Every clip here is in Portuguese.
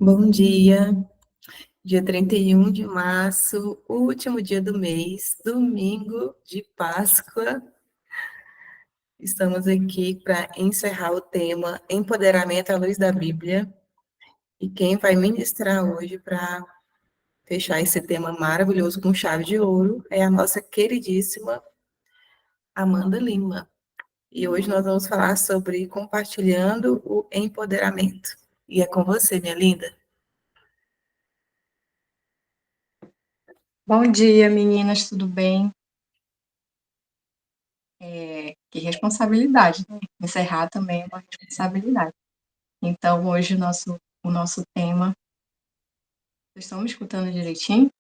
Bom dia, dia 31 de março, último dia do mês, domingo de Páscoa. Estamos aqui para encerrar o tema Empoderamento à Luz da Bíblia. E quem vai ministrar hoje para fechar esse tema maravilhoso com chave de ouro é a nossa queridíssima Amanda Lima. E hoje nós vamos falar sobre compartilhando o empoderamento. E é com você, minha linda. Bom dia, meninas, tudo bem? Que responsabilidade, né? Encerrar também é uma responsabilidade. Então, hoje o nosso tema, vocês estão me escutando direitinho?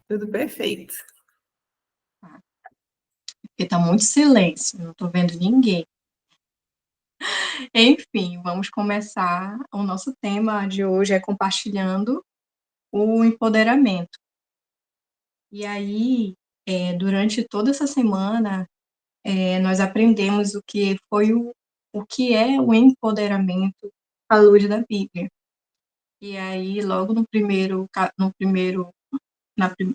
Tudo perfeito. Tá. Porque está muito silêncio, não estou vendo ninguém. Enfim, vamos começar. O nosso tema de hoje é compartilhando o empoderamento. E aí, durante toda essa semana, nós aprendemos o que é o empoderamento à luz da Bíblia. E aí, logo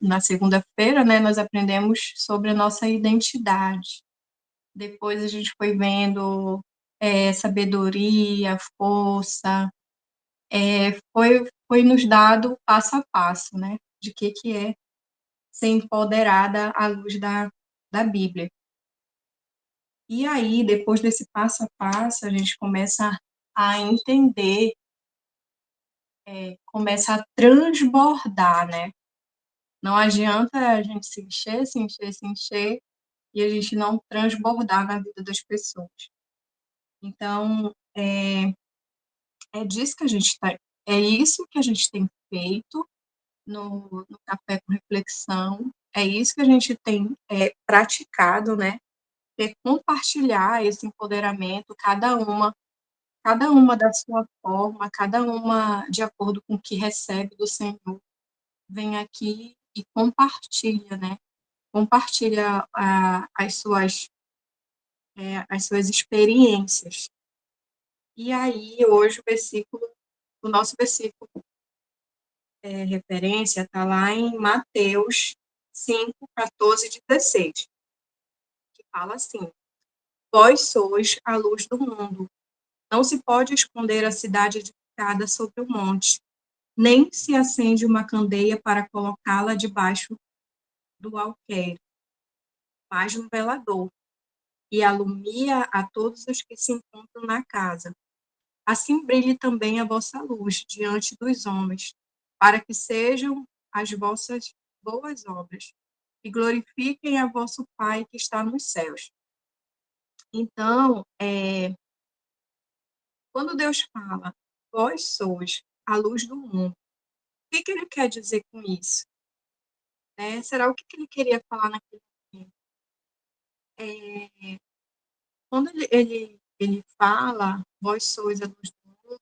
na segunda-feira, né, nós aprendemos sobre a nossa identidade. Depois a gente foi vendo sabedoria, força, foi nos dado passo a passo, né, de que é ser empoderada à luz da Bíblia. E aí, depois desse passo a passo, a gente começa a entender, começa a transbordar, né? Não adianta a gente se encher, se encher, se encher, e a gente não transbordar na vida das pessoas. Então, é disso que a gente tá, é isso que a gente tem feito no Café com Reflexão, é isso que a gente tem praticado, né? É compartilhar esse empoderamento, cada uma da sua forma, cada uma de acordo com o que recebe do Senhor, vem aqui e compartilha, né? Compartilha as suas experiências. E aí, hoje, o nosso versículo referência está lá em Mateus 5, 14 e 16, que fala assim: Vós sois a luz do mundo. Não se pode esconder a cidade edificada sobre o monte, nem se acende uma candeia para colocá-la debaixo do alqueire, mas no velador, e alumia a todos os que se encontram na casa. Assim brilhe também a vossa luz diante dos homens, para que sejam as vossas boas obras e glorifiquem a vosso Pai que está nos céus. Então, quando Deus fala, vós sois a luz do mundo, o que ele quer dizer com isso? Será o que ele queria falar naquele momento? Quando ele fala, vós sois a luz do mundo,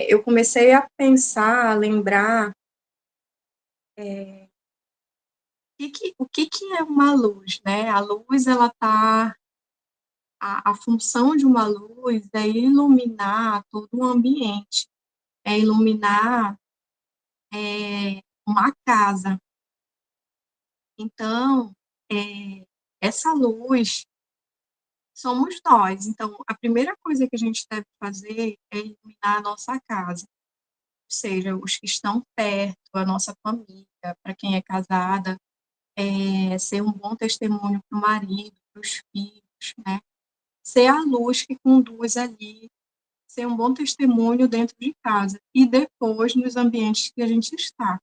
eu comecei a pensar, a lembrar o que é uma luz, né? A luz, ela tá, a função de uma luz é iluminar todo o ambiente, é iluminar uma casa. Então, essa luz somos nós. Então, a primeira coisa que a gente deve fazer é iluminar a nossa casa, ou seja, os que estão perto, a nossa família, para quem é casada, ser um bom testemunho para o marido, para os filhos, né? Ser a luz que conduz ali, ser um bom testemunho dentro de casa e depois nos ambientes que a gente está,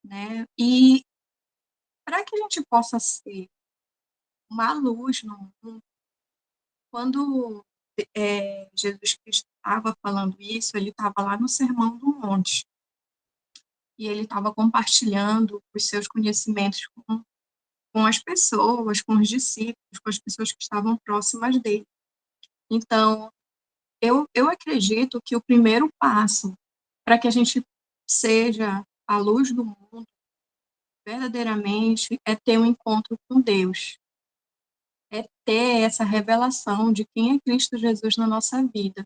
né? E para que a gente possa ser uma luz no mundo, quando Jesus Cristo estava falando isso, ele estava lá no Sermão do Monte e ele estava compartilhando os seus conhecimentos com as pessoas, com os discípulos, com as pessoas que estavam próximas dele. Então, eu acredito que o primeiro passo para que a gente seja a luz do mundo, verdadeiramente, é ter um encontro com Deus, é ter essa revelação de quem é Cristo Jesus na nossa vida.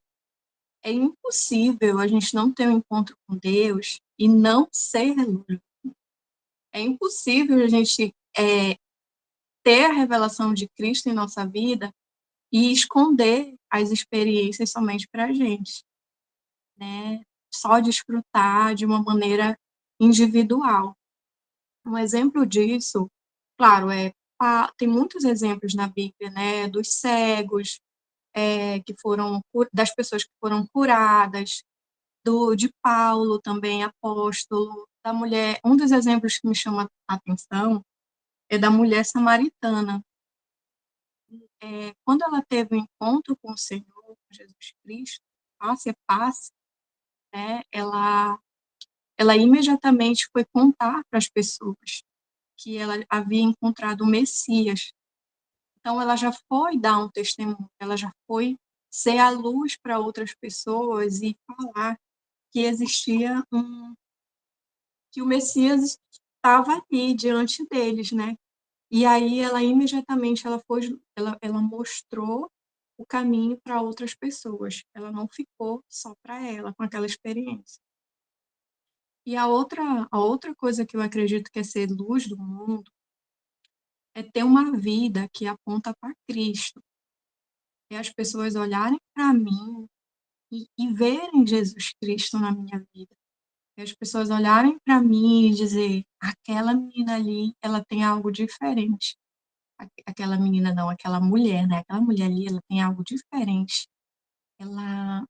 É impossível a gente não ter um encontro com Deus e não ser luz. É impossível a gente ter a revelação de Cristo em nossa vida e esconder as experiências somente para a gente, né? Só desfrutar de uma maneira individual. Um exemplo disso, claro, tem muitos exemplos na Bíblia, né? Dos cegos, das pessoas que foram curadas, de Paulo também, apóstolo, da mulher. Um dos exemplos que me chama a atenção é da mulher samaritana. Quando ela teve um encontro com o Senhor, com Jesus Cristo, face a face, né, ela imediatamente foi contar para as pessoas que ela havia encontrado o Messias. Então, ela já foi dar um testemunho, ela já foi ser a luz para outras pessoas e falar que existia que o Messias estava ali diante deles, né? E aí ela imediatamente ela mostrou o caminho para outras pessoas. Ela não ficou só para ela com aquela experiência. E a outra coisa que eu acredito que é ser luz do mundo é ter uma vida que aponta para Cristo. É as pessoas olharem para mim e verem Jesus Cristo na minha vida. É as pessoas olharem para mim e dizer, aquela menina ali, ela tem algo diferente. Aquela menina não, aquela mulher, né? Aquela mulher ali, ela tem algo diferente. Ela,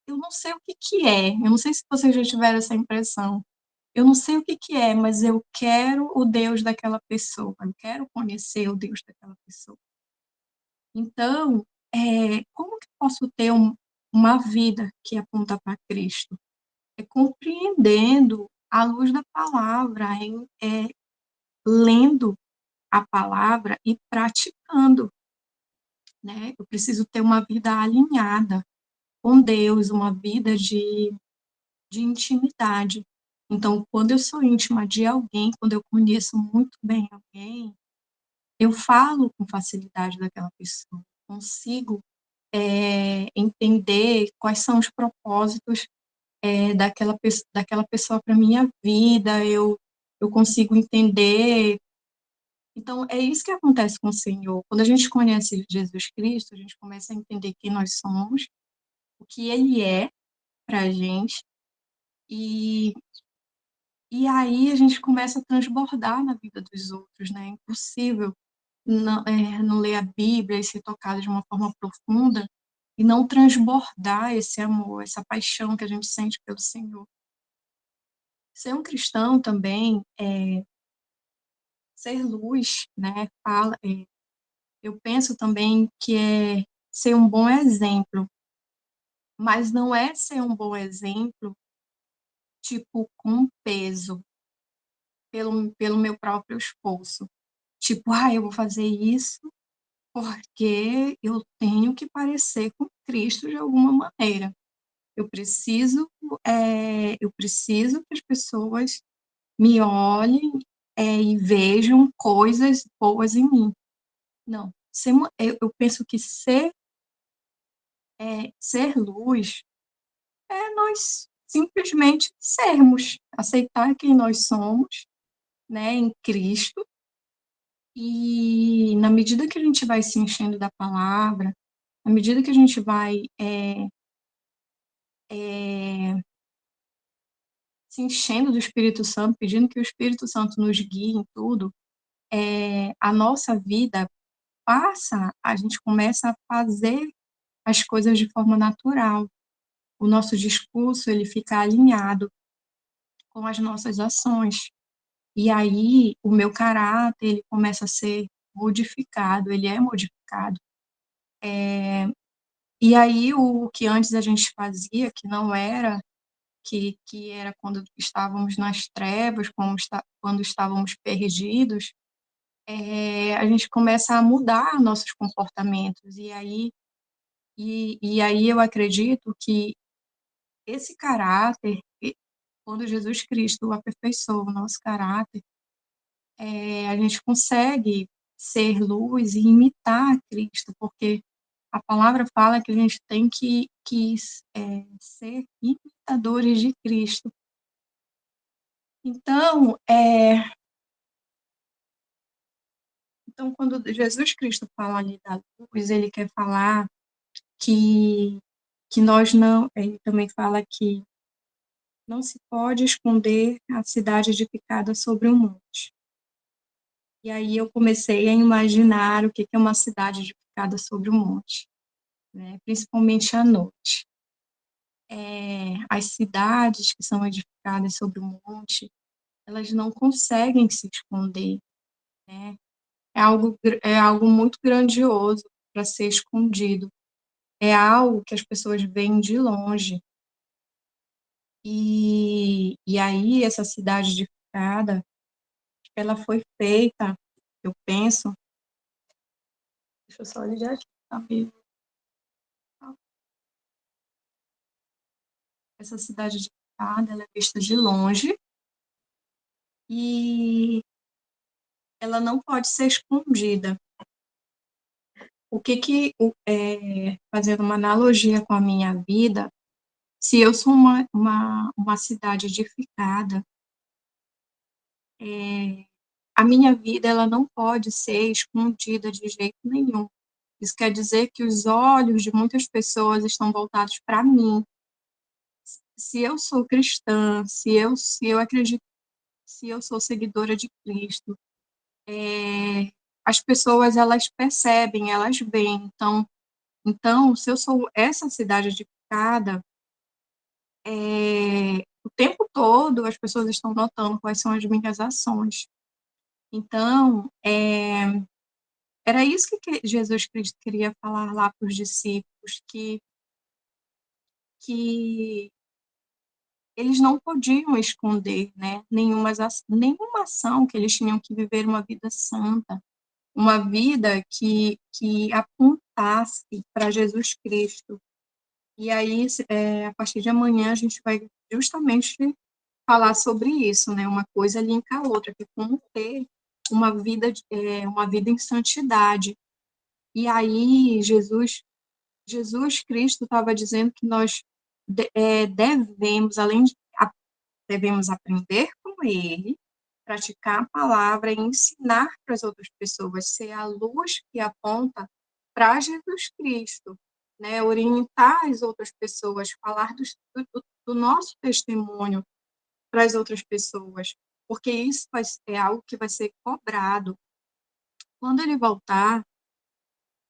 eu não sei o que que é. Eu não sei se vocês já tiveram essa impressão. Eu não sei o que que é, mas eu quero o Deus daquela pessoa. Eu quero conhecer o Deus daquela pessoa. Então, como que eu posso ter uma vida que aponta para Cristo? É compreendendo à luz da palavra, lendo a palavra e praticando, né? Eu preciso ter uma vida alinhada com Deus, uma vida de intimidade. Então, quando eu sou íntima de alguém, quando eu conheço muito bem alguém, eu falo com facilidade daquela pessoa, consigo entender quais são os propósitos daquela pessoa para minha vida, eu consigo entender. Então, é isso que acontece com o Senhor. Quando a gente conhece Jesus Cristo, a gente começa a entender quem nós somos, o que Ele é para a gente, e, e aí a gente começa a transbordar na vida dos outros, né? É impossível não ler a Bíblia e ser tocado de uma forma profunda e não transbordar esse amor, essa paixão que a gente sente pelo Senhor. Ser um cristão também é ser luz, né? Eu penso também que é ser um bom exemplo, mas não é ser um bom exemplo, tipo, com peso, pelo meu próprio esforço. Tipo, eu vou fazer isso porque eu tenho que parecer com Cristo de alguma maneira. Eu preciso, eu preciso que as pessoas me olhem, e vejam coisas boas em mim. Não, eu penso que ser luz é nós simplesmente sermos, aceitar quem nós somos, né, em Cristo, e na medida que a gente vai se enchendo da palavra, na medida que a gente vai é, se enchendo do Espírito Santo, pedindo que o Espírito Santo nos guie em tudo, a nossa vida a gente começa a fazer as coisas de forma natural. O nosso discurso, ele fica alinhado com as nossas ações. E aí, o meu caráter, ele começa a ser modificado, ele é modificado. E aí, o que antes a gente fazia, que não era, que era quando estávamos nas trevas, quando estávamos perdidos, a gente começa a mudar nossos comportamentos. E aí eu acredito que esse caráter, quando Jesus Cristo aperfeiçoa o nosso caráter, a gente consegue ser luz e imitar Cristo, porque a palavra fala que a gente tem que ser imitadores de Cristo. Então, quando Jesus Cristo fala ali da luz, ele quer falar que, que nós não. Ele também fala que não se pode esconder a cidade edificada sobre um monte. E aí eu comecei a imaginar o que é uma cidade edificada sobre um monte, né? Principalmente à noite. As cidades que são edificadas sobre um monte, elas não conseguem se esconder, né? É algo muito grandioso para ser escondido. É algo que as pessoas veem de longe. E aí, essa cidade edificada, ela foi feita, eu penso, deixa eu só olhar aqui, tá meio... Essa cidade edificada, ela é vista de longe e ela não pode ser escondida. Fazendo uma analogia com a minha vida, se eu sou uma cidade edificada, a minha vida ela não pode ser escondida de jeito nenhum. Isso quer dizer que os olhos de muitas pessoas estão voltados para mim. Se eu sou cristã, se eu acredito, se eu sou seguidora de Cristo, as pessoas elas percebem, elas veem. Então, se eu sou essa cidade edificada, o tempo todo as pessoas estão notando quais são as minhas ações. Então, era isso que Jesus Cristo queria falar lá para os discípulos, que eles não podiam esconder, né, nenhuma ação, que eles tinham que viver uma vida santa, uma vida que apontasse para Jesus Cristo. E aí, a partir de amanhã, a gente vai justamente falar sobre isso, né? Uma coisa linka a outra, que é como ter uma vida em santidade. E aí, Jesus Cristo estava dizendo que nós devemos, devemos aprender com Ele, praticar a palavra e ensinar para as outras pessoas, ser a luz que aponta para Jesus Cristo, né? Orientar as outras pessoas, falar do nosso testemunho para as outras pessoas, porque isso é algo que vai ser cobrado. Quando ele voltar,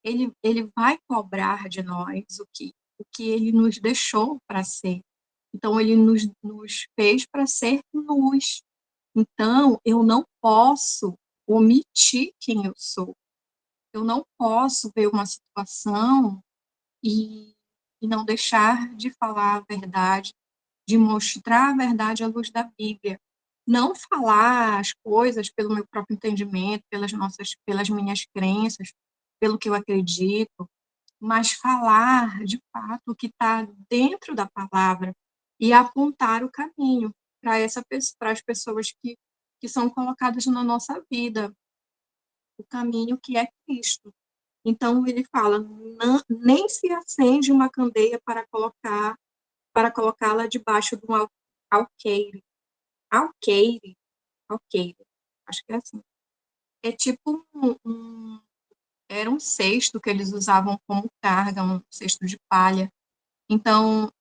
ele vai cobrar de nós o que ele nos deixou para ser. Então, ele nos fez para ser luz. Então, eu não posso omitir quem eu sou. Eu não posso ver uma situação e não deixar de falar a verdade, de mostrar a verdade à luz da Bíblia. Não falar as coisas pelo meu próprio entendimento, pelas minhas crenças, pelo que eu acredito, mas falar de fato o que está dentro da palavra e apontar o caminho para as pessoas que são colocadas na nossa vida, o caminho que é Cristo. Então ele fala, nem se acende uma candeia para colocá-la debaixo de um alqueire. Alqueire, alqueire, acho que é assim. É tipo era um cesto que eles usavam como carga, um cesto de palha. Então,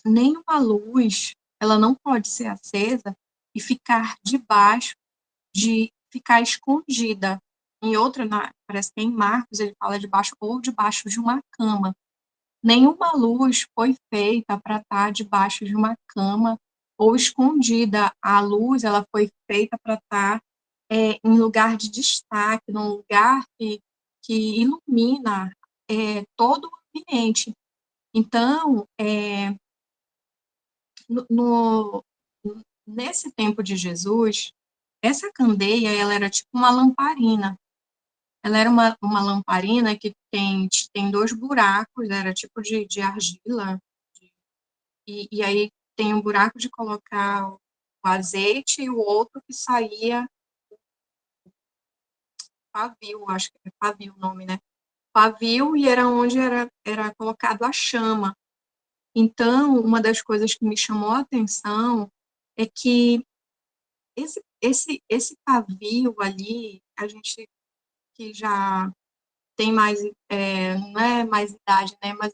nenhuma luz, ela não pode ser acesa e ficar ficar escondida. Parece que em Marcos ele fala debaixo de uma cama. Nenhuma luz foi feita para estar debaixo de uma cama ou escondida. A luz, ela foi feita para estar em lugar de destaque, num lugar que ilumina todo o ambiente. Então, no, nesse tempo de Jesus, essa candeia, ela era tipo uma lamparina. Ela era uma lamparina que tem dois buracos, era tipo de argila, e aí tem um buraco de colocar o azeite e o outro que saía pavio, acho que é pavio o nome, né? pavio e era onde era colocado a chama. Então, uma das coisas que me chamou a atenção é que esse pavio ali, a gente que já tem mais, não é mais idade, né? Mas,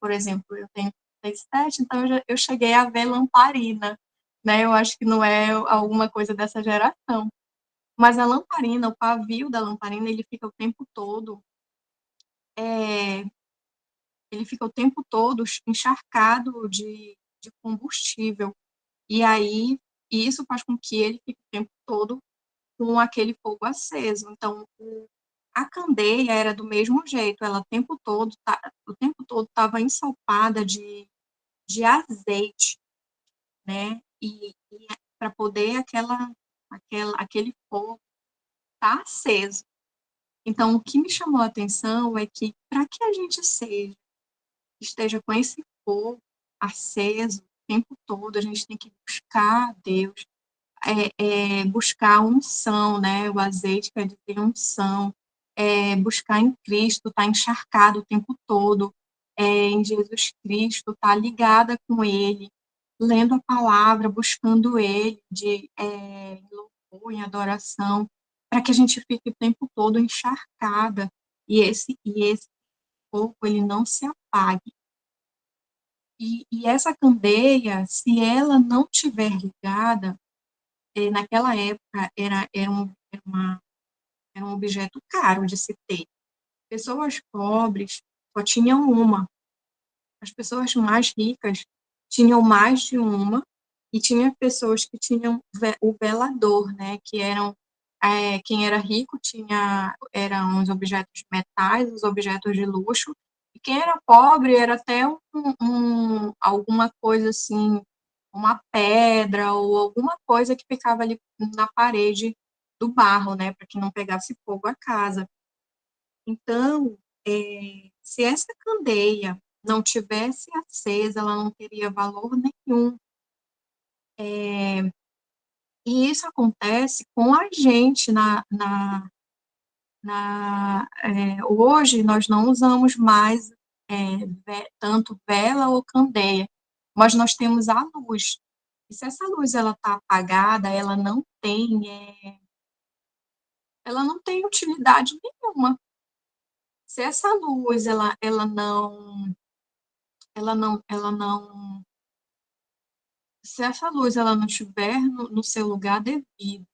por exemplo, eu tenho 37, então eu cheguei a ver lamparina, né? Eu acho que não é alguma coisa dessa geração. Mas a lamparina, o pavio da lamparina, é, ele fica o tempo todo encharcado de combustível. E aí, isso faz com que ele fique o tempo todo com aquele fogo aceso. Então, a candeia era do mesmo jeito, ela o tempo todo estava ensopada de azeite, né? E para poder aquele fogo estar tá aceso. Então, o que me chamou a atenção é que, para que a gente esteja com esse fogo aceso o tempo todo, a gente tem que buscar Deus, buscar a unção, né? O azeite quer dizer unção, buscar em Cristo, estar tá encharcado o tempo todo, em Jesus Cristo, estar tá ligada com Ele, lendo a palavra, buscando Ele, em louvor, em adoração, para que a gente fique o tempo todo encharcada e esse fogo ele não se apague. E essa candeia, se ela não tiver ligada, naquela época era um objeto caro de se ter. Pessoas pobres só tinham uma. As pessoas mais ricas tinham mais de uma, e tinha pessoas que tinham o velador, né, que eram quem era rico eram os objetos de metais, os objetos de luxo, e quem era pobre era até alguma coisa assim, uma pedra ou alguma coisa que ficava ali na parede do barro, né, para que não pegasse fogo a casa. Então, se essa candeia não tivesse acesa, ela não teria valor nenhum. E isso acontece com a gente hoje nós não usamos mais tanto vela ou candeia, mas nós temos a luz. E se essa luz ela está apagada, ela não tem utilidade nenhuma. Se essa luz ela não, se essa luz ela não estiver no seu lugar devido,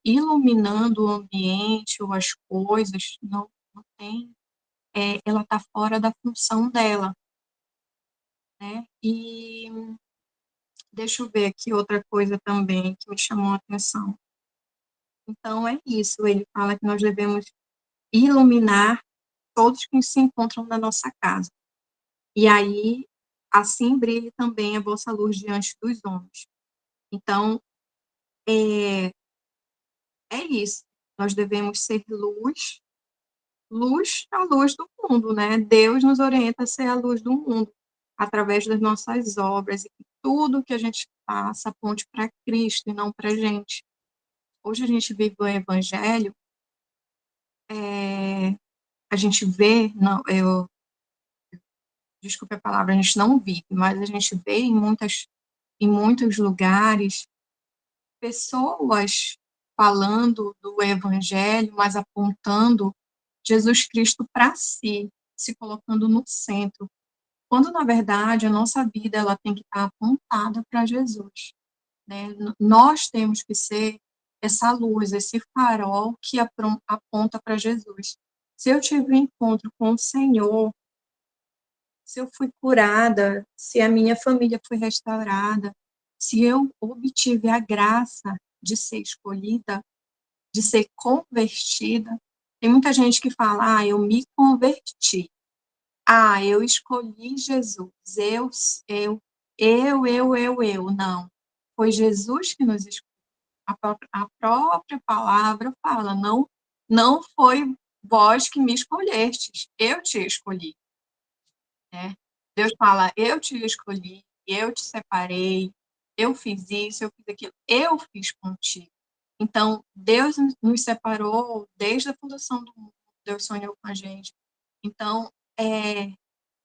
iluminando o ambiente ou as coisas, não tem, ela está fora da função dela, né? E deixa eu ver aqui outra coisa também que me chamou a atenção. Então, é isso, ele fala que nós devemos iluminar todos que se encontram na nossa casa. E aí, assim brilhe também a vossa luz diante dos homens. Então, é isso. Nós devemos ser luz, a luz do mundo, né? Deus nos orienta a ser a luz do mundo, através das nossas obras, e que tudo que a gente faça aponte para Cristo e não para a gente. Hoje a gente vive o Evangelho, a gente vê, não, desculpe a palavra, a gente não vive, mas a gente vê em muitos lugares pessoas falando do Evangelho, mas apontando Jesus Cristo para si, se colocando no centro, quando na verdade a nossa vida ela tem que estar apontada para Jesus, né? Nós temos que ser essa luz, esse farol que aponta para Jesus. Se eu tive um encontro com o Senhor, se eu fui curada, se a minha família foi restaurada, se eu obtive a graça de ser escolhida, de ser convertida, tem muita gente que fala, eu me converti. Eu escolhi Jesus. Eu. Não. Foi Jesus que nos escolheu. A própria palavra fala, não foi vós que me escolhestes, eu te escolhi. Né? Deus fala, eu te escolhi, eu te separei, eu fiz isso, eu fiz aquilo, eu fiz contigo. Então, Deus nos separou desde a fundação do mundo, Deus sonhou com a gente. Então,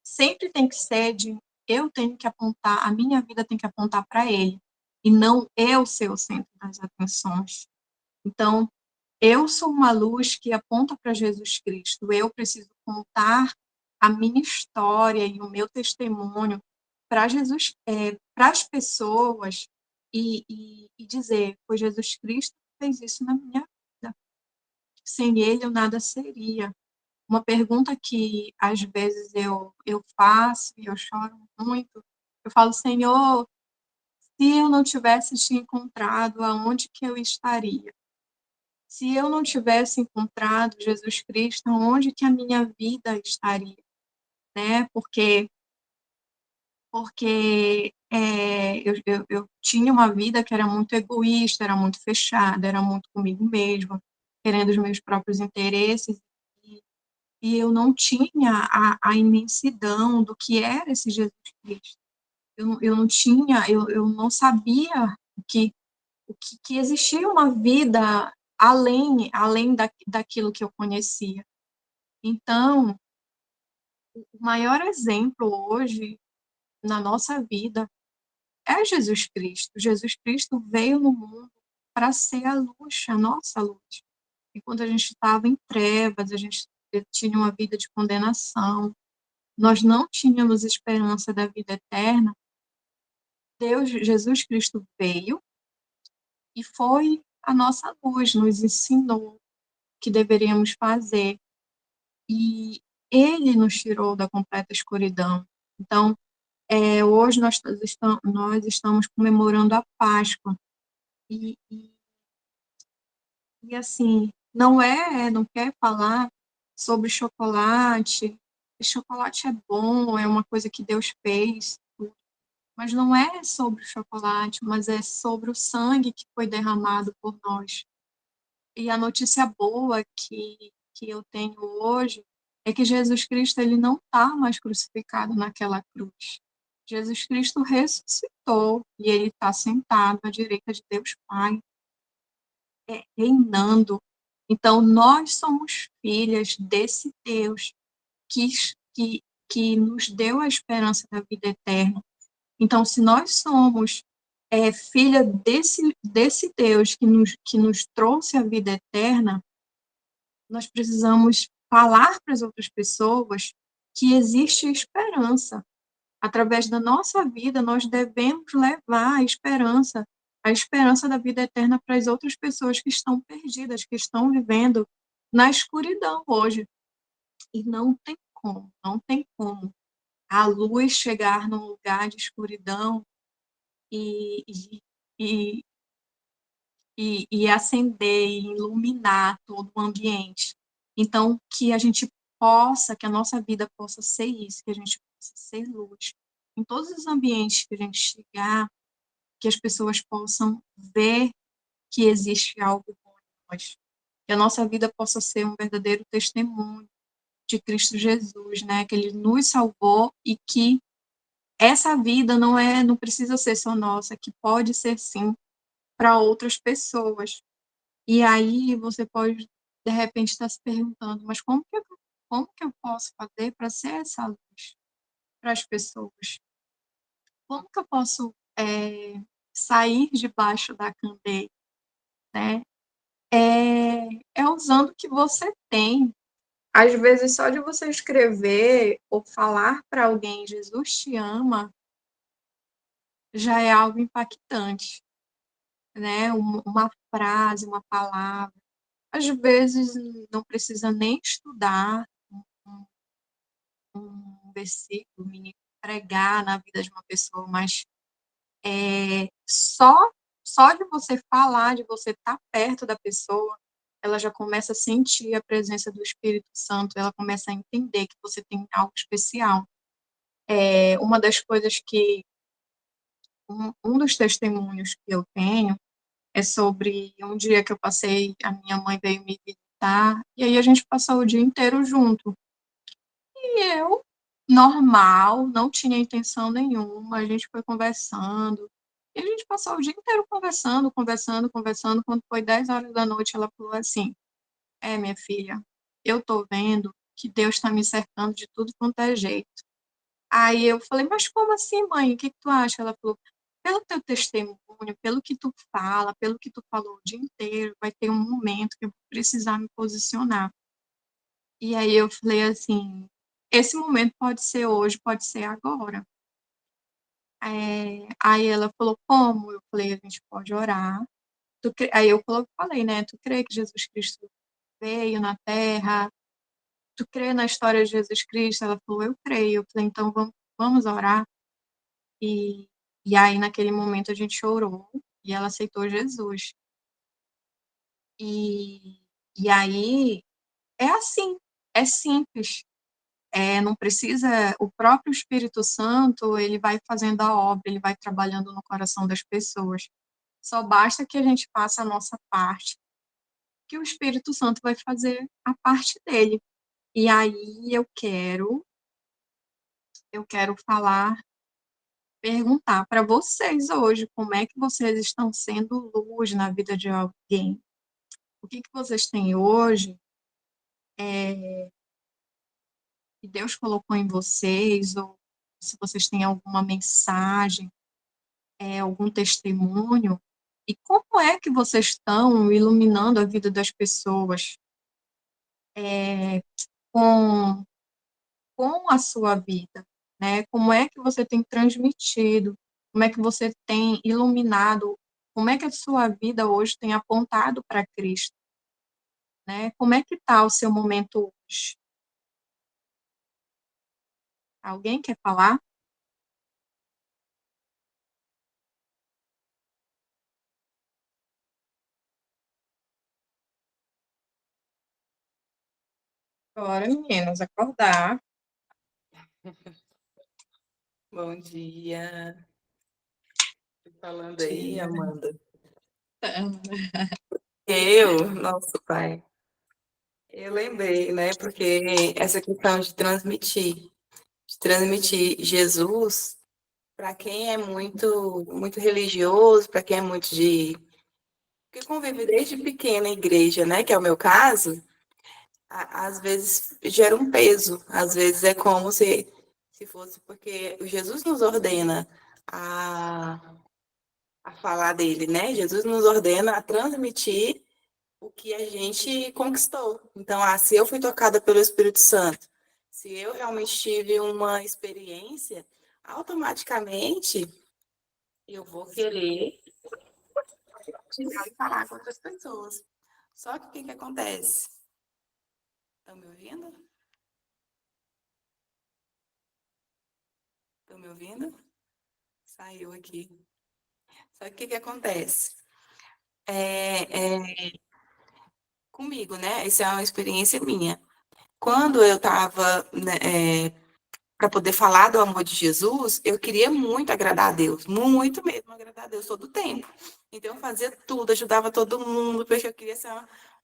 sempre tem que ser eu tenho que apontar, a minha vida tem que apontar para Ele, e não eu ser o centro das atenções. Então, eu sou uma luz que aponta para Jesus Cristo. Eu preciso contar a minha história e o meu testemunho para Jesus, para as pessoas e dizer, foi Jesus Cristo que fez isso na minha vida. Sem Ele eu nada seria. Uma pergunta que às vezes eu faço e eu choro muito, eu falo, Senhor, se eu não tivesse te encontrado, aonde que eu estaria? Se eu não tivesse encontrado Jesus Cristo, onde que a minha vida estaria, né? Porque eu tinha uma vida que era muito egoísta, era muito fechada, era muito comigo mesma, querendo os meus próprios interesses, e eu não tinha a imensidão do que era esse Jesus Cristo. Eu não tinha, eu não sabia que, que existia uma vida além daquilo que eu conhecia. Então, o maior exemplo hoje na nossa vida é Jesus Cristo. Jesus Cristo veio no mundo para ser a luz, a nossa luz. E quando a gente estava em trevas, a gente tinha uma vida de condenação, nós não tínhamos esperança da vida eterna, Jesus Cristo veio e foi a nossa luz, nos ensinou o que deveríamos fazer. E ele nos tirou da completa escuridão. Então, hoje nós estamos comemorando a Páscoa. E assim, não quer falar sobre chocolate. Chocolate é bom, é uma coisa que Deus fez, mas não é sobre o chocolate, mas é sobre o sangue que foi derramado por nós. E a notícia boa que eu tenho hoje é que Jesus Cristo ele não está mais crucificado naquela cruz. Jesus Cristo ressuscitou e ele está sentado à direita de Deus Pai, reinando. Então, nós somos filhas desse Deus que, que nos deu a esperança da vida eterna. Então, se nós somos filha desse Deus que nos trouxe a vida eterna, nós precisamos falar para as outras pessoas que existe esperança. Através da nossa vida, nós devemos levar a esperança da vida eterna para as outras pessoas que estão perdidas, que estão vivendo na escuridão hoje. E não tem como, não tem como a luz chegar num lugar de escuridão e, e, e acender e iluminar todo o ambiente. Então, que a gente possa, que a nossa vida possa ser isso, que a gente possa ser luz. Em todos os ambientes que a gente chegar, que as pessoas possam ver que existe algo bom em nós. Que a nossa vida possa ser um verdadeiro testemunho de Cristo Jesus, né? Que Ele nos salvou e que essa vida não precisa ser só nossa, que pode ser sim para outras pessoas. E aí você pode, de repente, estar se perguntando, mas como que eu posso fazer para ser essa luz para as pessoas? Como que eu posso sair debaixo da candeia, né? É usando o que você tem. Às vezes, só de você escrever ou falar para alguém, Jesus te ama, já é algo impactante, né? Uma frase, uma palavra. Às vezes, não precisa nem estudar um versículo, pregar na vida de uma pessoa, mas só de você falar, de você estar perto da pessoa, ela já começa a sentir a presença do Espírito Santo, ela começa a entender que você tem algo especial. Uma das coisas que um dos testemunhos que eu tenho é sobre um dia que eu passei, a minha mãe veio me visitar, e aí a gente passou o dia inteiro junto. E eu, normal, não tinha intenção nenhuma, a gente foi conversando, e a gente passou o dia inteiro conversando, conversando, conversando, quando foi 10 horas da noite, ela falou assim, minha filha, eu tô vendo que Deus está me cercando de tudo quanto é jeito. Aí eu falei, mas como assim, mãe? O que que tu acha? Ela falou, pelo teu testemunho, pelo que tu fala, pelo que tu falou o dia inteiro, vai ter um momento que eu vou precisar me posicionar. E aí eu falei assim, esse momento pode ser hoje, pode ser agora. Aí ela falou, como? Eu falei, a gente pode orar. Aí eu falei, né? Tu crê que Jesus Cristo veio na Terra? Tu crê na história de Jesus Cristo? Ela falou, eu creio. Eu falei, então vamos orar. E, e aí, naquele momento, a gente orou e ela aceitou Jesus. E, e aí, é assim, é simples. Não precisa, o próprio Espírito Santo, ele vai fazendo a obra, ele vai trabalhando no coração das pessoas. Só basta que a gente faça a nossa parte, que o Espírito Santo vai fazer a parte dele. E aí eu quero perguntar para vocês hoje, como é que vocês estão sendo luz na vida de alguém? O que que vocês têm hoje que Deus colocou em vocês, ou se vocês têm alguma mensagem, algum testemunho, e como é que vocês estão iluminando a vida das pessoas com, com a sua vida, né? Como é que você tem transmitido, como é que você tem iluminado, como é que a sua vida hoje tem apontado para Cristo, né? Como é que está o seu momento hoje? Alguém quer falar? Bora, meninas, acordar. Bom dia. Tô falando aí, Dia. Amanda. Nosso pai, eu lembrei, né? Porque essa questão de transmitir Jesus para quem é muito religioso, para quem é muito que convive desde pequena em igreja, né? Que é o meu caso, às vezes gera um peso, às vezes é como se fosse porque o Jesus nos ordena a, a falar dele, né? Jesus nos ordena a transmitir o que a gente conquistou. Então, se eu fui tocada pelo Espírito Santo, se eu realmente tive uma experiência, automaticamente eu vou querer tirar e falar com outras pessoas. Só que o que que acontece? Estão me ouvindo? Estão me ouvindo? Saiu aqui. Só que o que que acontece? Comigo, né? Essa é uma experiência minha. Quando eu estava, para poder falar do amor de Jesus, eu queria muito agradar a Deus, muito mesmo agradar a Deus todo o tempo. Então eu fazia tudo, ajudava todo mundo, porque eu queria ser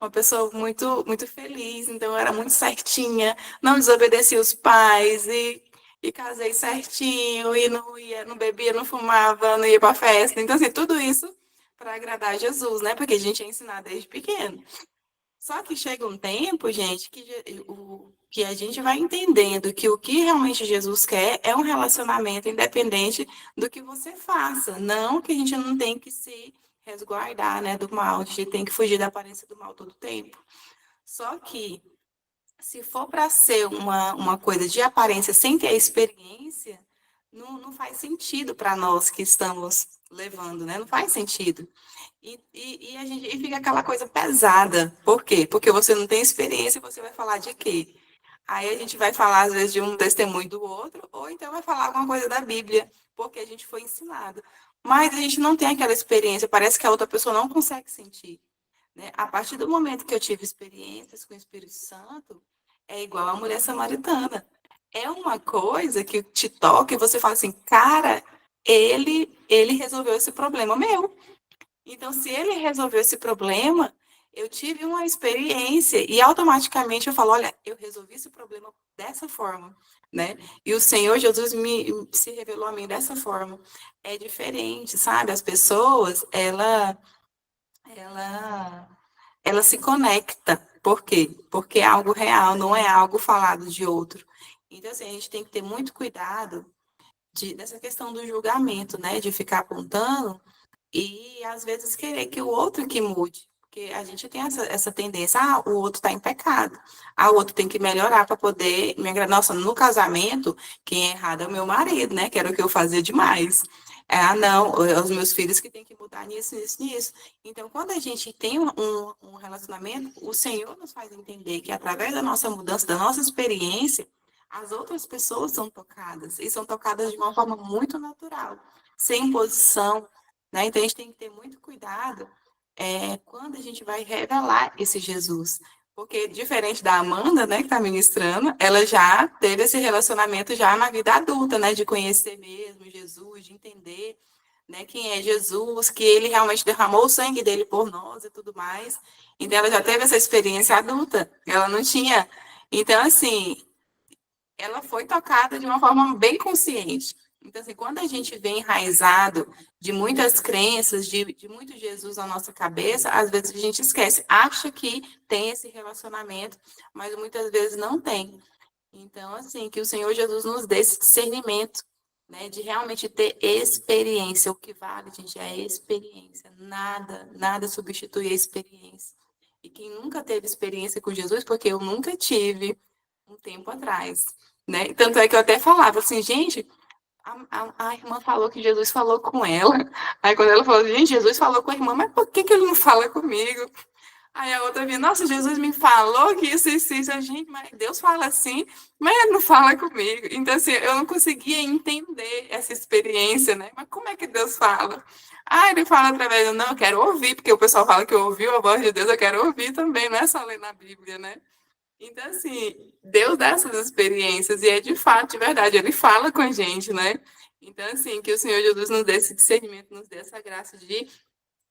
uma pessoa muito, muito feliz. Então eu era muito certinha, não desobedecia os pais e casei certinho e não ia, não bebia, não fumava, não ia para festa. Então assim, tudo isso para agradar a Jesus, né? Porque a gente é ensinado desde pequeno. Só que chega um tempo, gente, que a gente vai entendendo que o que realmente Jesus quer é um relacionamento independente do que você faça. Não que a gente não tem que se resguardar, né, do mal, a gente tem que fugir da aparência do mal todo o tempo. Só que se for para ser uma coisa de aparência sem ter a experiência, não faz sentido para nós que estamos levando, né? Não faz sentido. E a gente fica aquela coisa pesada. Por quê? Porque você não tem experiência e você vai falar de quê? Aí a gente vai falar, às vezes, de um testemunho do outro, ou então vai falar alguma coisa da Bíblia, porque a gente foi ensinado. Mas a gente não tem aquela experiência, parece que a outra pessoa não consegue sentir. Né? A partir do momento que eu tive experiências com o Espírito Santo, é igual a mulher samaritana. É uma coisa que te toca e você fala assim, cara, ele resolveu esse problema meu. Então, se ele resolveu esse problema, eu tive uma experiência e automaticamente eu falo, olha, eu resolvi esse problema dessa forma, né? E o Senhor Jesus se revelou a mim dessa forma. É diferente, sabe? As pessoas, ela se conecta. Por quê? Porque é algo real, não é algo falado de outro. Então, assim, a gente tem que ter muito cuidado dessa questão do julgamento, né? De ficar apontando e, às vezes, querer que o outro que mude. Porque a gente tem essa tendência, o outro está em pecado. O outro tem que melhorar para poder me agradar. Nossa, no casamento, quem é errado é o meu marido, né? Que era o que eu fazia demais. Não, os meus filhos que têm que mudar nisso, nisso, nisso. Então, quando a gente tem um relacionamento, o Senhor nos faz entender que através da nossa mudança, da nossa experiência, as outras pessoas são tocadas, e são tocadas de uma forma muito natural, sem imposição, né? Então, a gente tem que ter muito cuidado quando a gente vai revelar esse Jesus. Porque, diferente da Amanda, né, que está ministrando, ela já teve esse relacionamento já na vida adulta, né, de conhecer mesmo Jesus, de entender, né, quem é Jesus, que ele realmente derramou o sangue dele por nós e tudo mais. Então, ela já teve essa experiência adulta. Ela não tinha. Então, assim, ela foi tocada de uma forma bem consciente. Então, assim, quando a gente vem enraizado de muitas crenças, de muito Jesus na nossa cabeça, às vezes a gente esquece, acha que tem esse relacionamento, mas muitas vezes não tem. Então, assim, que o Senhor Jesus nos dê esse discernimento, né, de realmente ter experiência. O que vale, gente, é a experiência. Nada, nada substitui a experiência. E quem nunca teve experiência com Jesus, porque eu nunca tive um tempo atrás, né? Tanto é que eu até falava assim, gente, a irmã falou que Jesus falou com ela. Aí quando ela falou, gente, Jesus falou com a irmã, mas por que ele não fala comigo? Aí a outra vinha, nossa, Jesus me falou que isso. A gente, mas Deus fala assim, mas ele não fala comigo. Então, assim, eu não conseguia entender essa experiência, né? Mas como é que Deus fala? Ele fala através não, eu quero ouvir, porque o pessoal fala que ouviu a voz de Deus, eu quero ouvir também, não é só ler na Bíblia, né? Então, assim, Deus dá essas experiências, e é de fato, de verdade, Ele fala com a gente, né? Então, assim, que o Senhor Jesus nos dê esse discernimento, nos dê essa graça de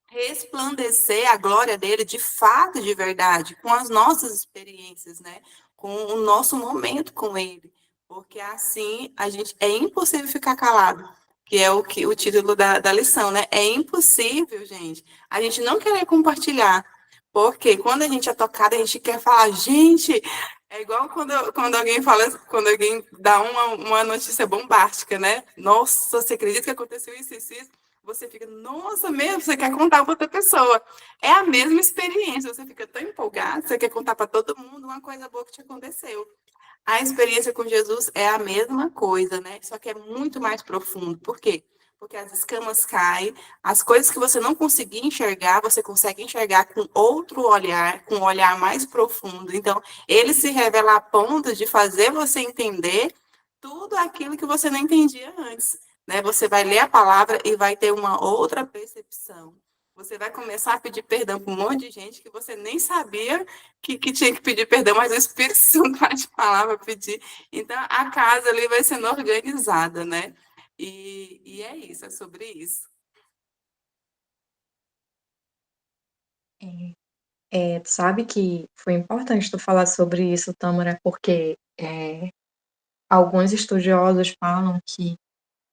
resplandecer a glória dele de fato, de verdade, com as nossas experiências, né? Com o nosso momento com ele. Porque assim a gente é impossível ficar calado, que é o título da lição, né? É impossível, gente, a gente não querer compartilhar. Porque quando a gente é tocada, a gente quer falar, gente, é igual quando alguém fala, quando alguém dá uma notícia bombástica, né? Nossa, você acredita que aconteceu isso? Você fica, nossa, mesmo, você quer contar para outra pessoa. É a mesma experiência, você fica tão empolgado, você quer contar para todo mundo uma coisa boa que te aconteceu. A experiência com Jesus é a mesma coisa, né? Só que é muito mais profundo. Por quê? Porque as escamas caem, as coisas que você não conseguia enxergar, você consegue enxergar com outro olhar, com um olhar mais profundo. Então, ele se revela a ponto de fazer você entender tudo aquilo que você não entendia antes, né? Você vai ler a palavra e vai ter uma outra percepção. Você vai começar a pedir perdão para um monte de gente que você nem sabia que tinha que pedir perdão, mas o Espírito Santo vai te falar para pedir. Então, a casa ali vai sendo organizada, né? E é isso, é sobre isso. Tu sabe que foi importante tu falar sobre isso, Tâmara, porque alguns estudiosos falam que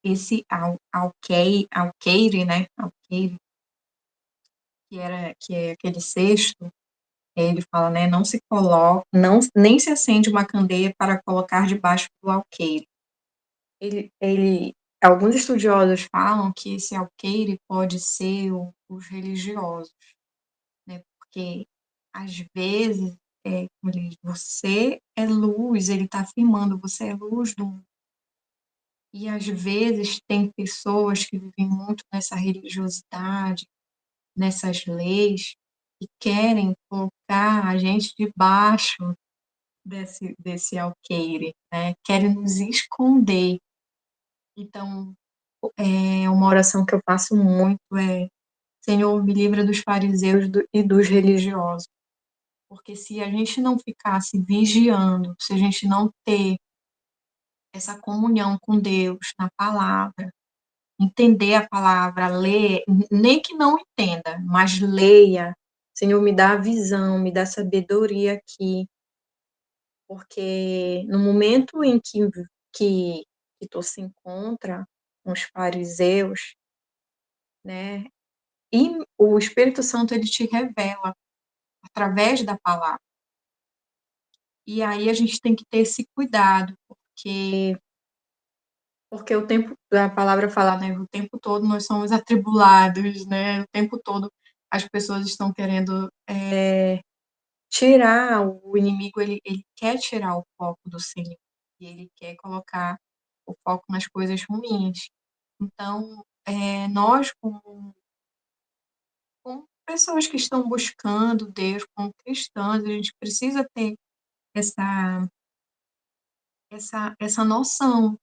esse alqueire, né, alqueire, que é aquele cesto, ele fala, né, não se coloca, não, nem se acende uma candeia para colocar debaixo do alqueire. Alguns estudiosos falam que esse alqueire pode ser os religiosos, né, porque às vezes, como ele diz, você é luz, ele está afirmando, você é luz do mundo. E às vezes tem pessoas que vivem muito nessa religiosidade, nessas leis, e querem colocar a gente debaixo desse alqueire, né? Querem nos esconder. Então, uma oração que eu faço muito é: Senhor, me livra dos fariseus e dos religiosos. Porque se a gente não ficasse vigiando, se a gente não ter essa comunhão com Deus na palavra, entender a palavra, ler, nem que não entenda, mas leia. Senhor, me dá a visão, me dá sabedoria aqui, porque no momento em que tu se encontra com os fariseus, né, e o Espírito Santo ele te revela através da palavra. E aí a gente tem que ter esse cuidado, porque o tempo, a palavra fala, né, o tempo todo nós somos atribulados, né, o tempo todo as pessoas estão querendo tirar, o inimigo, ele quer tirar o foco do Senhor, e ele quer colocar o foco nas coisas ruins. Então, nós, como pessoas que estão buscando Deus, como cristãs, a gente precisa ter essa, essa noção.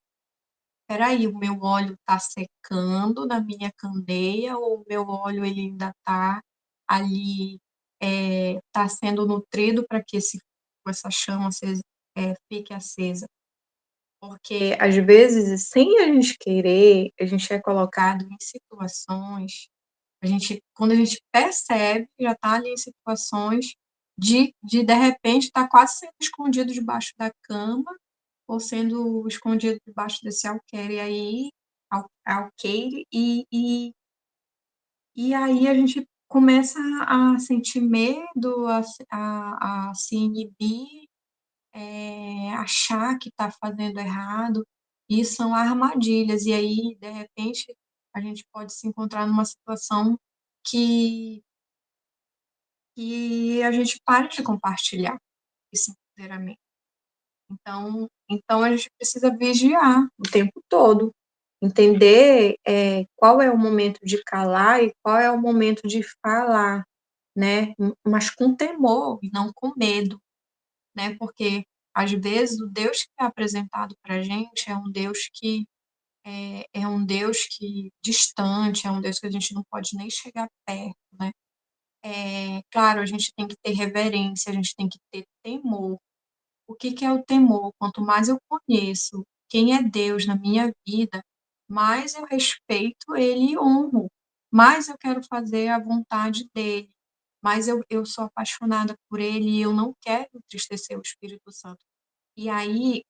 Espera aí, o meu óleo está secando na minha candeia ou o meu óleo ele ainda está ali, está sendo nutrido para que essa chama fique acesa? Porque, às vezes, sem a gente querer, a gente é colocado em situações, quando a gente percebe, já está ali em situações de repente, estar quase sendo escondido debaixo da cama ou sendo escondido debaixo desse alqueire aí, alqueire, e aí a gente começa a sentir medo, a se inibir, achar que está fazendo errado, e são armadilhas. E aí, de repente, a gente pode se encontrar numa situação que, que a gente para de compartilhar esse empoderamento. Então a gente precisa vigiar o tempo todo, entender qual é o momento de calar e qual é o momento de falar, né? Mas com temor e não com medo, né? Porque às vezes o Deus que é apresentado para a gente é um Deus que distante, é um Deus que a gente não pode nem chegar perto, né? Claro, a gente tem que ter reverência, a gente tem que ter temor. O que que é o temor? Quanto mais eu conheço quem é Deus na minha vida, mais eu respeito Ele e honro, mais eu quero fazer a vontade dEle, mais eu sou apaixonada por Ele e eu não quero entristecer o Espírito Santo. E aí,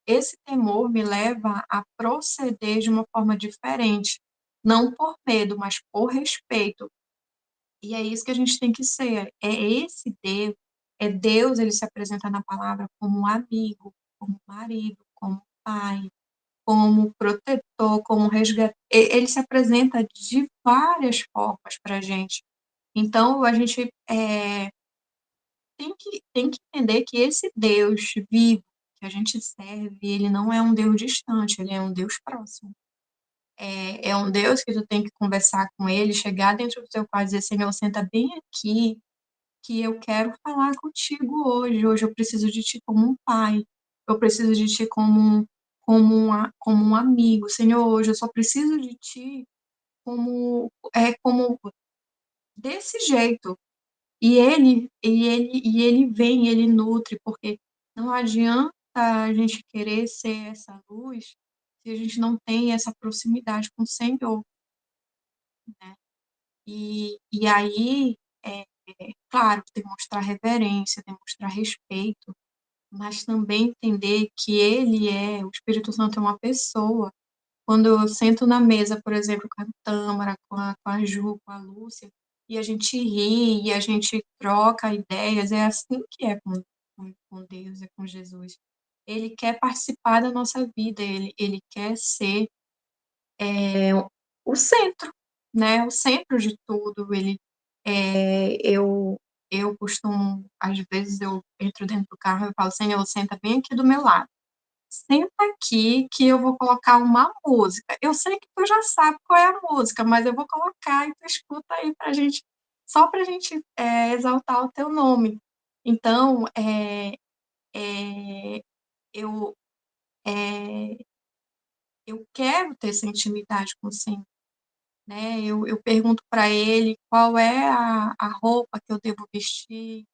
esse temor me leva a proceder de uma forma diferente, não por medo, mas por respeito. E é isso que a gente tem que ser. É esse Deus, é Deus, ele se apresenta na palavra como um amigo, como marido, como pai, como protetor, como resgate. Ele se apresenta de várias formas para a gente. Então, a gente tem que entender que esse Deus vivo que a gente serve, ele não é um Deus distante, ele é um Deus próximo. É um Deus que tu tem que conversar com ele, chegar dentro do teu quarto e dizer, Senhor, senta bem aqui, que eu quero falar contigo hoje. Hoje eu preciso de ti como um pai, eu preciso de ti como um amigo. Senhor, hoje eu só preciso de ti como desse jeito. E ele vem, ele nutre, porque não adianta a gente querer ser essa luz se a gente não tem essa proximidade com o Senhor, né? E aí, é, claro, demonstrar reverência, demonstrar respeito, mas também entender que o Espírito Santo é uma pessoa. Quando eu sento na mesa, por exemplo, com a Tâmara, com a Ju, com a Lúcia, e a gente ri, e a gente troca ideias, é assim que é com Deus, é com Jesus. Ele quer participar da nossa vida, ele quer ser o centro, né? O centro de tudo. Eu costumo, às vezes eu entro dentro do carro e falo, Senhor, senta bem aqui do meu lado. Senta aqui que eu vou colocar uma música. Eu sei que tu já sabe qual é a música, mas eu vou colocar e tu escuta aí pra gente, só pra gente exaltar o teu nome. Então, é, eu, é, eu quero ter essa intimidade com o Senhor, né? Eu pergunto para ele qual é a roupa que eu devo vestir,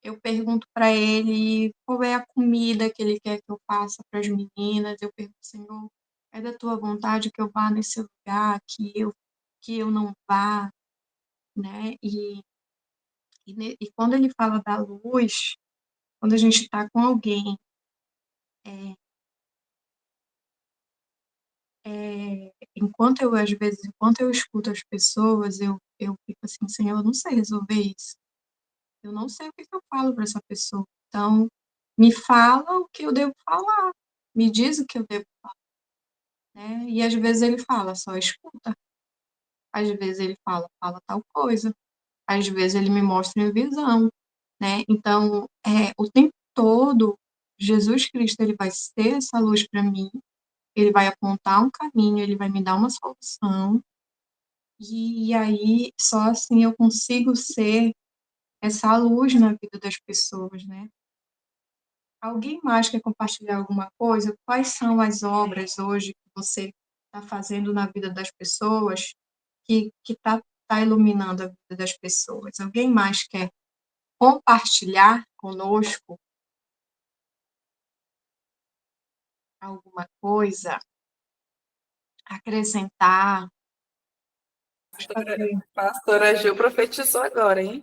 eu pergunto para ele qual é a comida que ele quer que eu faça para as meninas, eu pergunto, Senhor, é da tua vontade que eu vá nesse lugar, que eu não vá, né? E quando ele fala da luz, quando a gente está com alguém, é, enquanto eu escuto as pessoas, eu fico assim, Senhor, eu não sei resolver isso. Eu não sei o que eu falo para essa pessoa. Então, me fala o que eu devo falar, me diz o que eu devo falar, né? E às vezes ele fala, só escuta. Às vezes ele fala, fala tal coisa. Às vezes ele me mostra em visão, né? Então, o tempo todo, Jesus Cristo, ele vai ser essa luz para mim, ele vai apontar um caminho, ele vai me dar uma solução, e aí só assim eu consigo ser essa luz na vida das pessoas, né? Alguém mais quer compartilhar alguma coisa? Quais são as obras hoje que você está fazendo na vida das pessoas que tá iluminando a vida das pessoas? Alguém mais quer compartilhar conosco alguma coisa? Acrescentar? Pastora Gil profetizou agora, hein?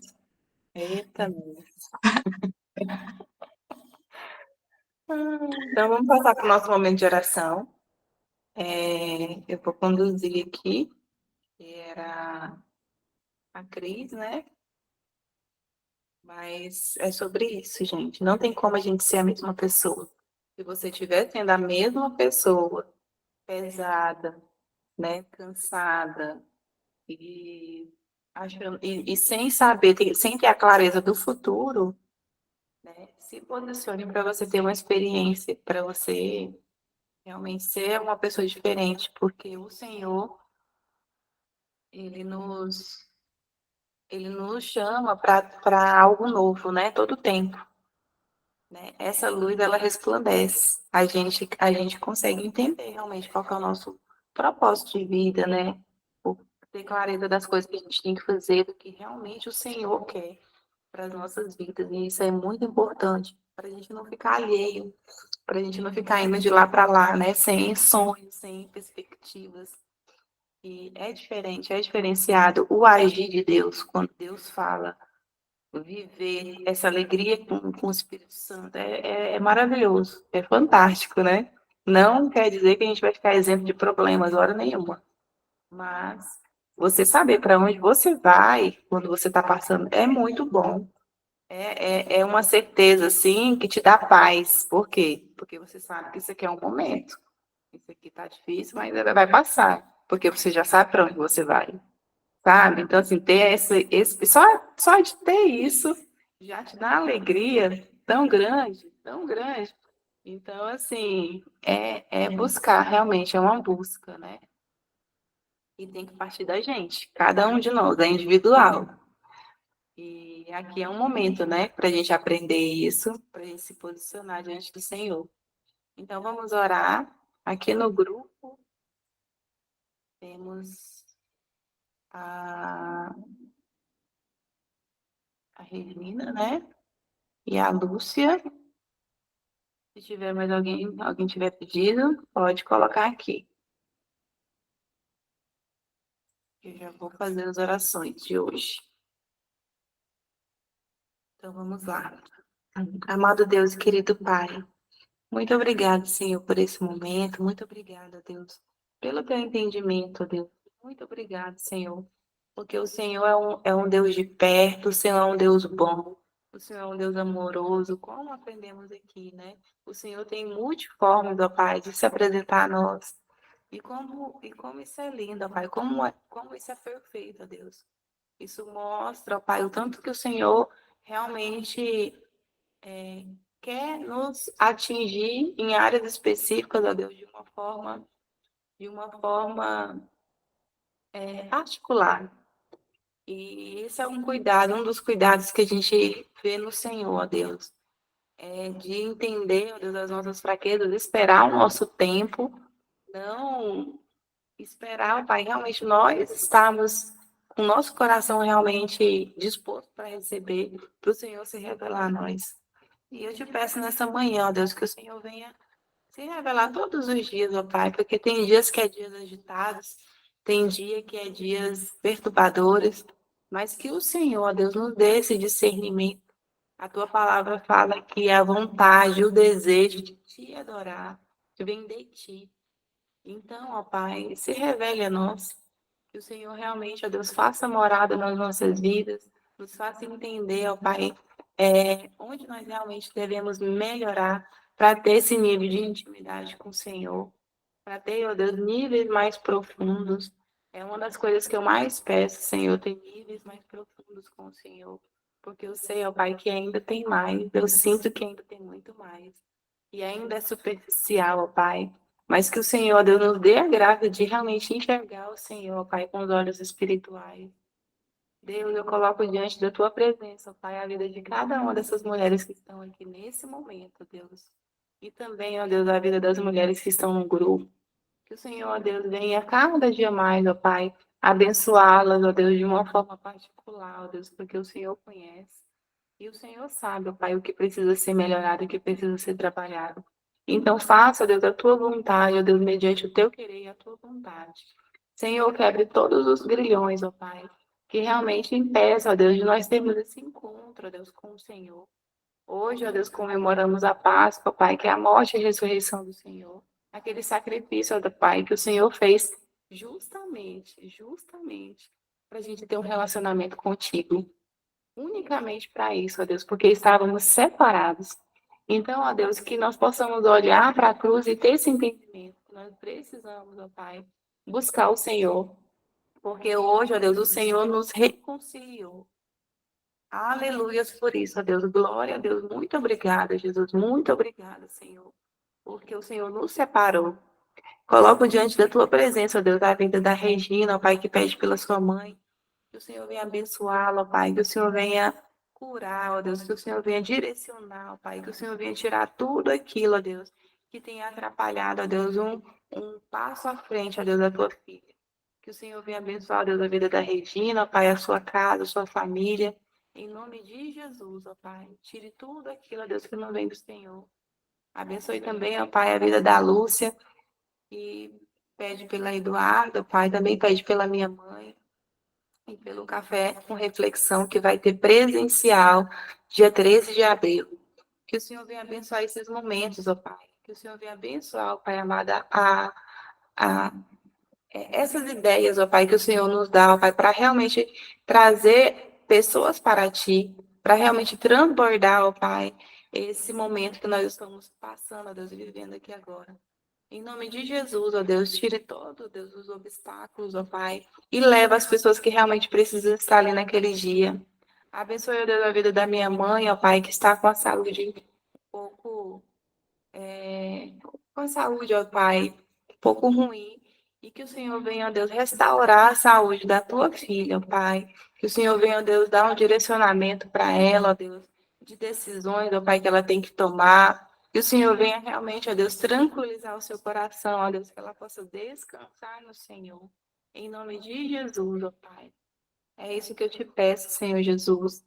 Eita, então vamos passar para o nosso momento de oração. Eu vou conduzir aqui, que era a Cris, né? Mas é sobre isso, gente. Não tem como a gente ser a mesma pessoa. Se você estiver sendo a mesma pessoa, pesada, né, cansada e achando e sem saber, sem ter a clareza do futuro, né, se posicione para você ter uma experiência, para você realmente ser uma pessoa diferente, porque o Senhor, ele nos ele nos chama para algo novo, né? Todo tempo, né? Essa luz ela resplandece. A gente consegue entender realmente qual que é o nosso propósito de vida, né? Ter clareza das coisas que a gente tem que fazer, do que realmente o Senhor quer para as nossas vidas. E isso é muito importante para a gente não ficar alheio, para a gente não ficar indo de lá para lá, né? Sem sonhos, sem perspectivas. E é diferente, é diferenciado o agir de Deus quando Deus fala. Viver essa alegria com o Espírito Santo é maravilhoso, é fantástico, né? Não quer dizer que a gente vai ficar isento de problemas, hora nenhuma. Mas você saber para onde você vai quando você está passando é muito bom. É uma certeza, assim, que te dá paz. Por quê? Porque você sabe que isso aqui é um momento. Isso aqui está difícil, mas vai passar. Porque você já sabe para onde você vai, sabe? Então, assim, ter só de ter isso já te dá uma alegria tão grande, tão grande. Então, assim, é buscar, realmente, é uma busca, né? E tem que partir da gente, cada um de nós, é individual. E aqui é um momento, né, para a gente aprender isso, para a gente se posicionar diante do Senhor. Então, vamos orar. Aqui no grupo, temos a, a Regina, né? E a Lúcia. Se tiver mais alguém tiver pedido, pode colocar aqui. Eu já vou fazer as orações de hoje. Então vamos lá. Amado Deus e querido Pai, muito obrigado, Senhor, por esse momento. Muito obrigada, Deus, pelo teu entendimento, Deus. Muito obrigado, Senhor, porque o Senhor é um Deus de perto, o Senhor é um Deus bom, o Senhor é um Deus amoroso, como aprendemos aqui, né? O Senhor tem multiformes, ó Pai, de se apresentar a nós. E como isso é lindo, ó Pai, como isso é perfeito, ó Deus. Isso mostra, ó Pai, o tanto que o Senhor realmente quer nos atingir em áreas específicas, ó Deus, de uma forma particular. E esse é um cuidado, um dos cuidados que a gente vê no Senhor, ó Deus, de entender, ó Deus, as nossas fraquezas, esperar o nosso tempo, não esperar, ó Pai, realmente nós estamos com o nosso coração realmente disposto para receber, para o Senhor se revelar a nós. E eu te peço nessa manhã, ó Deus, que o Senhor venha se revelar todos os dias, ó Pai, porque tem dias que é dias agitados, tem dia que é dias perturbadores, mas que o Senhor, ó Deus, nos dê esse discernimento. A tua palavra fala que a vontade, o desejo de te adorar vem de ti. Então, ó Pai, se revele a nós. Que o Senhor realmente, ó Deus, faça morada nas nossas vidas, nos faça entender, ó Pai, onde nós realmente devemos melhorar para ter esse nível de intimidade com o Senhor, para ter, ó Deus, níveis mais profundos. É uma das coisas que eu mais peço, Senhor, ter níveis mais profundos com o Senhor, porque eu sei, ó Pai, que ainda tem mais, eu sinto que ainda tem muito mais, e ainda é superficial, ó Pai, mas que o Senhor, ó Deus, nos dê a graça de realmente enxergar o Senhor, ó Pai, com os olhos espirituais. Deus, eu coloco diante da tua presença, Pai, a vida de cada uma dessas mulheres que estão aqui nesse momento, Deus. E também, ó Deus, a vida das mulheres que estão no grupo. Que o Senhor, ó Deus, venha cada dia mais, ó Pai, abençoá-las, ó Deus, de uma forma particular, ó Deus, porque o Senhor conhece. E o Senhor sabe, ó Pai, o que precisa ser melhorado, o que precisa ser trabalhado. Então, faça, ó Deus, a tua vontade, ó Deus, mediante o teu querer e a tua vontade. Senhor, quebre todos os grilhões, ó Pai, que realmente impeçam, ó Deus, de nós termos esse encontro, ó Deus, com o Senhor. Hoje, ó Deus, comemoramos a Páscoa, Pai, que é a morte e a ressurreição do Senhor. Aquele sacrifício, ó Pai, que o Senhor fez justamente, para a gente ter um relacionamento contigo. Unicamente para isso, ó Deus, porque estávamos separados. Então, ó Deus, que nós possamos olhar para a cruz e ter esse entendimento. Nós precisamos, ó Pai, buscar o Senhor, porque hoje, ó Deus, o Senhor nos reconciliou. Aleluias por isso, ó Deus. Glória a Deus. Muito obrigada, Jesus. Muito obrigada, Senhor, porque o Senhor nos separou. Coloco diante da tua presença, ó Deus, a vida da Regina, ó Pai, que pede pela sua mãe. Que o Senhor venha abençoá-la, ó Pai. Que o Senhor venha curar, ó Deus. Que o Senhor venha direcionar, ó Pai. Que o Senhor venha tirar tudo aquilo, ó Deus, que tenha atrapalhado, ó Deus, um passo à frente, ó Deus, da tua filha. Que o Senhor venha abençoar, ó Deus, a vida da Regina, ó Pai, a sua casa, a sua família. Em nome de Jesus, ó Pai. Tire tudo aquilo, ó Deus, que não vem do Senhor. Abençoe também, ó Pai, a vida da Lúcia. E pede pela Eduarda, ó Pai. Também pede pela minha mãe. E pelo café com reflexão que vai ter presencial dia 13 de abril. Que o Senhor venha abençoar esses momentos, ó Pai. Que o Senhor venha abençoar, ó Pai amado, a essas ideias, ó Pai, que o Senhor nos dá, ó Pai, para realmente trazer pessoas para Ti, para realmente transbordar, ó Pai, esse momento que nós estamos passando, ó Deus, vivendo aqui agora. Em nome de Jesus, ó Deus, tire todo, ó Deus, os obstáculos, ó Pai, e leva as pessoas que realmente precisam estar ali naquele dia. Abençoe, ó Deus, a vida da minha mãe, ó Pai, que está com a saúde um pouco, com a saúde, ó Pai, um pouco ruim, e que o Senhor venha, ó Deus, restaurar a saúde da tua filha, ó Pai. Que o Senhor venha, ó Deus, dar um direcionamento para ela, ó Deus, de decisões, ó Pai, que ela tem que tomar. Que o Senhor venha realmente, ó Deus, tranquilizar o seu coração, ó Deus, que ela possa descansar no Senhor. Em nome de Jesus, ó Pai. É isso que eu te peço, Senhor Jesus.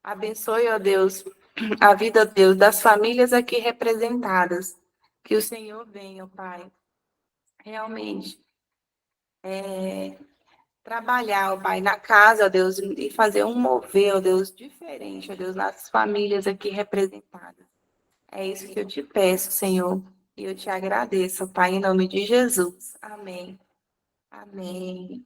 Abençoe, ó Deus, a vida, Deus, das famílias aqui representadas. Que o Senhor venha, ó Pai, realmente trabalhar, ó Pai, na casa, ó Deus, e fazer um mover, ó Deus, diferente, ó Deus, nas famílias aqui representadas. É isso que eu te peço, Senhor, e eu te agradeço, ó Pai, em nome de Jesus. Amém. Amém.